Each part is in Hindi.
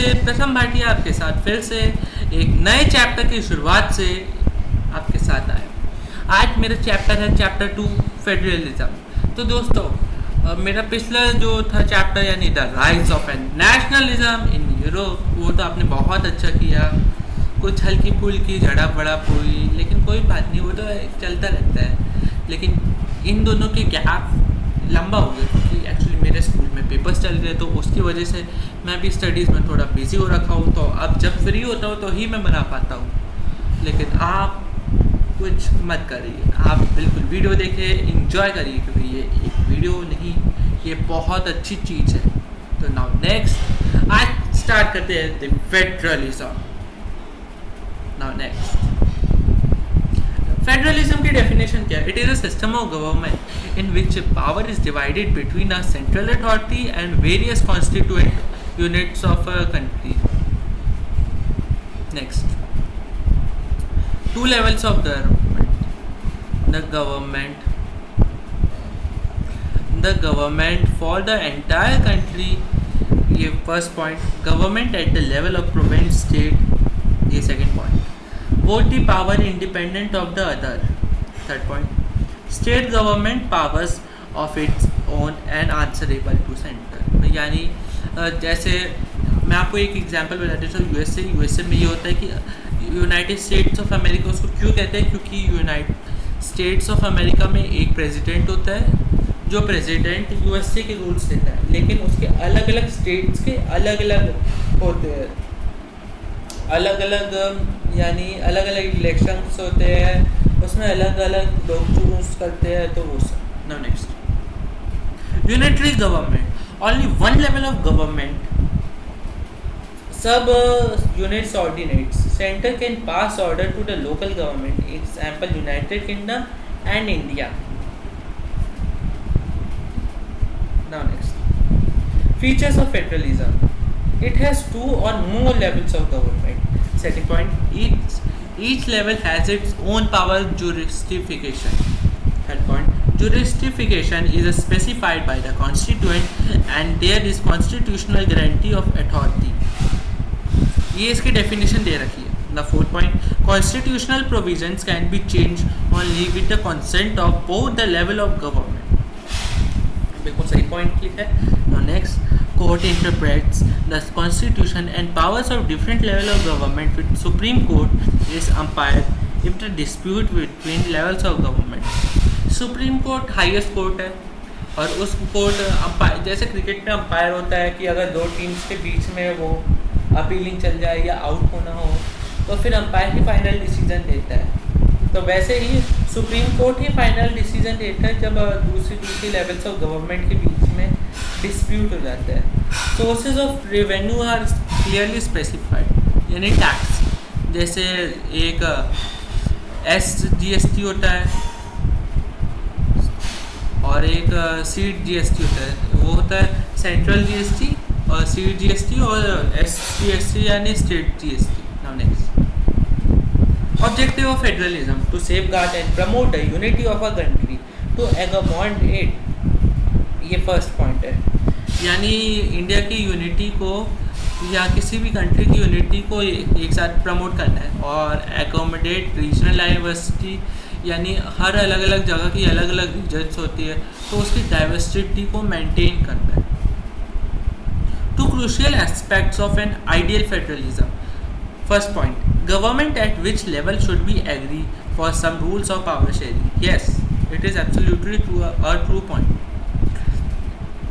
से प्रथम भाटिया आपके साथ फिर से एक नए चैप्टर की शुरुआत से आपके साथ आया। आज मेरा चैप्टर है चैप्टर 2 फेडरलिज्म। तो दोस्तों मेरा पिछला जो था चैप्टर यानी the rise of an nationalism in Europe, वो तो आपने बहुत अच्छा किया। कुछ हल्की फुल्की झड़प बड़प हुई, लेकिन कोई बात नहीं, वो तो चलता रहता है। लेकिन इन दोनों के गैप लंबा हो गया क्योंकि एक्चुअली मेरे स्कूल में पेपर्स चल रहे, तो उसकी वजह से मैं भी स्टडीज़ में थोड़ा बिजी हो रखा हूँ। तो अब जब फ्री होता हूँ तो ही मैं बना पाता हूँ। लेकिन आप कुछ मत करिए, आप बिल्कुल वीडियो देखें, इंजॉय करिए, क्योंकि ये एक वीडियो नहीं, ये बहुत अच्छी चीज़ है। तो नाउ नेक्स्ट आज स्टार्ट करते हैं the federalism. Now next federalism की डेफिनेशन क्या है? It is a system of government in which power is divided between a central authority and various constituent units of a country. Next, two levels of the government for the entire country। ये first point, government at the level of province state, ये second point. both the power independent of the other, third point। state government powers of its own and answerable to center। यानी जैसे मैं आपको एक एग्जांपल बताता हूँ, यूएसए में ये होता है कि यूनाइटेड स्टेट्स ऑफ अमेरिका, उसको क्यों कहते हैं? क्योंकि यूनाइटेड स्टेट्स ऑफ अमेरिका में एक प्रेसिडेंट होता है जो प्रेसिडेंट यूएसए के रूल्स देता है, लेकिन उसके अलग अलग स्टेट्स के अलग अलग होते हैं, अलग अलग यानी अलग अलग इलेक्शंस होते हैं, उसमें अलग अलग लोग चूज करते हैं। तो वो सब। Now next, unitary government, only one level of government, sub units ordinates, centre can pass order to the local government, example United Kingdom and India. Now next, features of federalism, it has two or more levels of government। second point, each level has its own power jurisdiction। third point, jurisdiction is specified by the constituent and there is constitutional guarantee of authority। ये इसकी डेफिनेशन दे रखी है। the fourth point, constitutional provisions can be changed only with the consent of both the level of government। बिल्कुल सही पॉइंट लिखा है। now next, court interprets the constitution and powers of different level of government with supreme court is umpired if the dispute between levels of government। supreme court highest court है और उस कोर्ट अंपायर, जैसे क्रिकेट में अंपायर होता है कि अगर दो टीम्स के बीच में वो अपीलिंग चल जाए या आउट होना हो तो फिर अंपायर ही फाइनल डिसीजन देता है। तो वैसे ही सुप्रीम कोर्ट ही फाइनल डिसीजन देता है जब दूसरी लेवल्स ऑफ गवर्नमेंट के बीच में डिस्प्यूट हो जाता है। Sources of revenue are clearly specified, यानी टैक्स, जैसे एक SGST होता है और एक सीड GST होता है। वो होता है सेंट्रल GST और सीड GST और SGST यानी state GST। Now next, objective of federalism to safeguard and promote the unity of a country to accommodate it। ये फर्स्ट पॉइंट है, यानी इंडिया की यूनिटी को या किसी भी कंट्री की यूनिटी को एक साथ प्रमोट करना है और एकोमोडेट रीजनल डाइवर्सिटी, यानी हर अलग अलग जगह की अलग अलग रीजन्स होती है तो उसकी डाइवर्सिटी को मेंटेन करना है। Two crucial aspects of an ideal federalism. First point, government at which level should we agree for some rules of power sharing? Yes, it is absolutely true, a true point।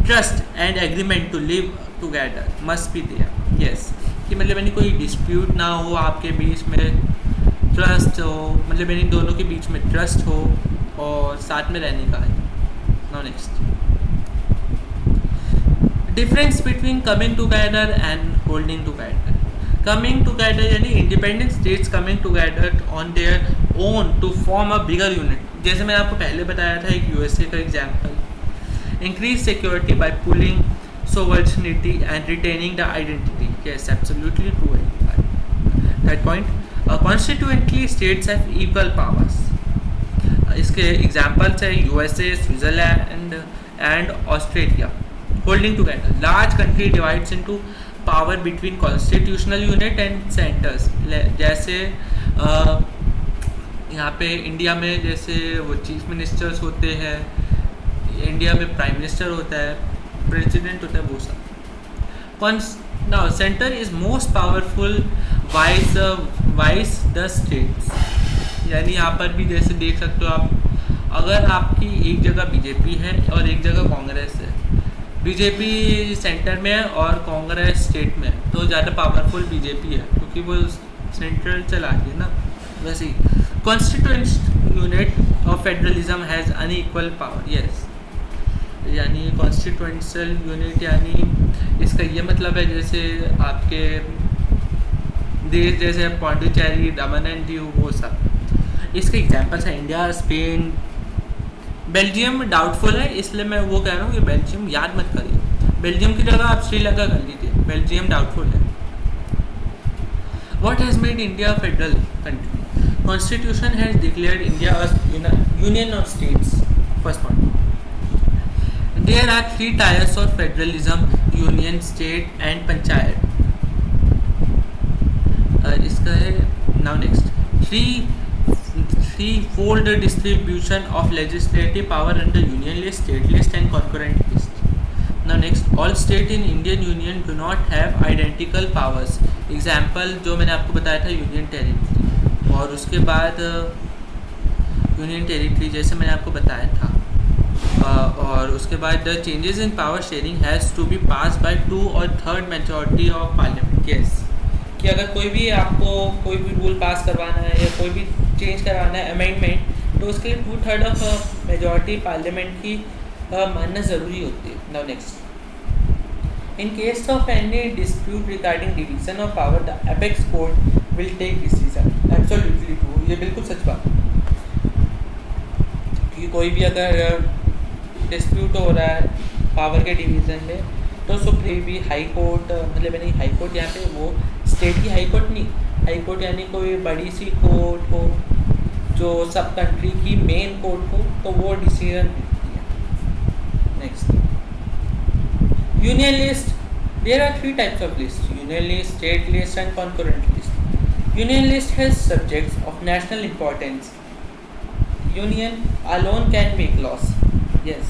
trust and agreement to live together must be there। yes, कि मतलब यानी कोई dispute ना हो आपके बीच में, ट्रस्ट हो, मतलब यानी दोनों के बीच में ट्रस्ट हो और साथ में रहने का है। Now next, difference between coming together and holding together. Coming together यानी independent states coming together on their own to form a bigger unit. जैसे मैंने आपको पहले बताया था एक यूएसए का example. Increase security by pooling sovereignty and retaining the identity. Yes, absolutely true है। Third point, constituently states have equal powers. इसके एग्जांपल्स है USA, Switzerland and Australia. Holding together, large country divides into power between constitutional unit and centres. जैसे यहाँ पे इंडिया में जैसे वो चीफ मिनिस्टर्स होते हैं, इंडिया में प्राइम मिनिस्टर होता है, प्रेसिडेंट होता है, वो सब। Now centre is most powerful vice the states. यानी यहाँ पर भी जैसे देख सकते हो आप, अगर आपकी एक जगह बीजेपी है और एक जगह कांग्रेस है, बीजेपी सेंटर में है और कांग्रेस स्टेट में, तो ज़्यादा पावरफुल बीजेपी है क्योंकि वो सेंट्रल चला रही है ना। वैसे ही constituent unit of federalism has unequal power. Yes, यानी कॉन्स्टिट्यूएंशियल यूनिट यानी इसका ये मतलब है जैसे आपके देश जैसे पौंडीचेरी, दमन एंड दीव, वो सब इसके एग्जाम्पल्स हैं। इंडिया, स्पेन, बेल्जियम डाउटफुल है, इसलिए मैं वो कह रहा हूँ कि बेल्जियम याद मत करिए, बेल्जियम की जगह आप श्रीलंका कर लीजिए, बेल्जियम डाउटफुल है। What has made India federal country? Constitution has declared India as union of states. First point, there are 3 tiers of federalism, union, state and panchayat. इसका है now next, threefold distribution of legislative power under union list, state list and concurrent list. Now next, all state in Indian Union do not have identical powers. Example जो मैंने आपको बताया था यूनियन टेरिटरी, और उसके बाद यूनियन टेरिटरी जैसे मैंने आपको बताया था, और उसके बाद the changes in power sharing has to be pass by 2 और 3rd majority of parliament. Yes, कि अगर कोई भी आपको कोई भी रूल पास करवाना है या कोई भी चेंज करवाना है अमेंडमेंट, तो उसके लिए 2/3 ऑफ मेजॉरिटी पार्लियामेंट की मानना ज़रूरी होती है। Now next, in case of any dispute regarding division of power the apex court will take decision. Absolutely true, ये बिल्कुल सच बात है कि कोई भी अगर डिस्प्यूट हो रहा है पावर के डिवीज़न में, तो सुप्रीम भी हाई कोर्ट, मतलब यानी हाई कोर्ट यहाँ पे वो स्टेट की हाई कोर्ट नहीं, हाई कोर्ट यानी कोई बड़ी सी कोर्ट हो जो सब कंट्री की मेन कोर्ट हो, तो वो डिसीजन देती है। Next, union list, there are 3 types of list, union list, state list and concurrent list. Union list has subjects of national importance, union alone can make laws. Yes,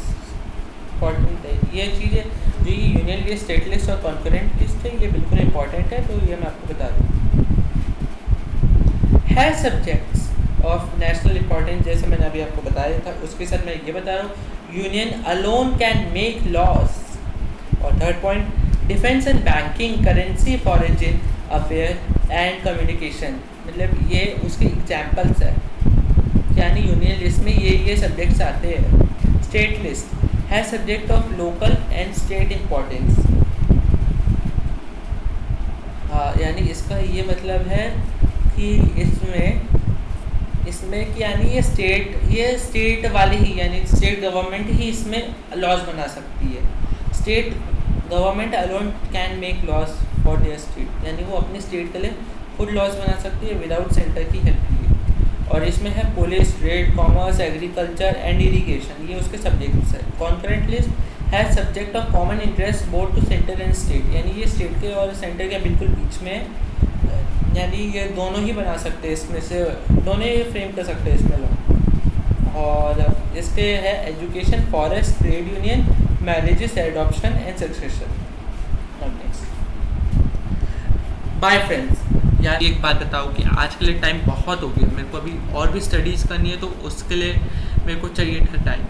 important है ये चीज़ें, जो ये यूनियन लिस्ट, स्टेट लिस्ट और कॉन्करेंट लिस्ट है, ये बिल्कुल इंपॉर्टेंट है, तो ये मैं आपको बता दूँ। है सब्जेक्ट्स ऑफ नेशनल इंपॉर्टेंस, जैसे मैंने अभी आपको बताया था, उसके साथ मैं ये बता रहा हूँ, union alone can make loss. और 3rd point, defence and banking, currency, foreign affair and communication, मतलब ये उसके एग्जाम्पल्स है, यानी यूनियन लिस्ट में ये सब्जेक्ट्स आते हैं। स्टेट लिस्ट है subject of local and state importance. हाँ, यानी इसका ये मतलब है कि इसमें कि यानी ये स्टेट वाले ही, यानी स्टेट गवर्नमेंट ही इसमें लॉज बना सकती है। State government alone can make laws for their state, यानी वो अपने स्टेट के लिए खुद लॉज बना सकती है विदाउट सेंटर की हेल्प के लिए। और इसमें है police, trade, commerce, agriculture and irrigation, ये उसके सब्जेक्ट्स है। कॉन्करेंट लिस्ट है subject of common interest both to centre and state, यानी ये स्टेट के और सेंटर के बिल्कुल बीच में, यानी ये दोनों ही बना सकते हैं, इसमें से दोनों ही फ्रेम कर सकते हैं इसमें लोग। और इसके है education, forest, trade union, marriages, adoption and succession. Bye friends, यार एक बात बताओ कि आज के लिए टाइम बहुत हो गया, मेरे को अभी और भी स्टडीज़ करनी है, तो उसके लिए मेरे को चाहिए था टाइम,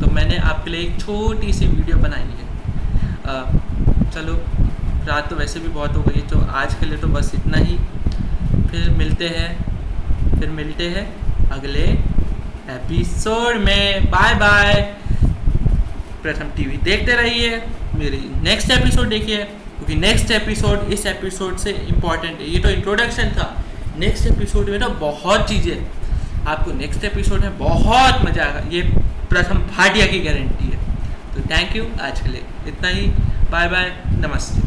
तो मैंने आपके लिए एक छोटी सी वीडियो बनाई है। चलो, रात तो वैसे भी बहुत हो गई, तो आज के लिए तो बस इतना ही। फिर मिलते हैं अगले एपिसोड में। Bye bye. प्रथम टीवी देखते रहिए, मेरी नेक्स्ट एपिसोड देखिए, क्योंकि नेक्स्ट एपिसोड इस एपिसोड से इम्पॉर्टेंट है। ये तो इंट्रोडक्शन था, नेक्स्ट एपिसोड में ना बहुत चीज़ें आपको नेक्स्ट एपिसोड में बहुत मज़ा आएगा, ये प्रथम भाटिया की गारंटी है। तो थैंक यू, आज के लिए इतना ही। बाय बाय, नमस्ते।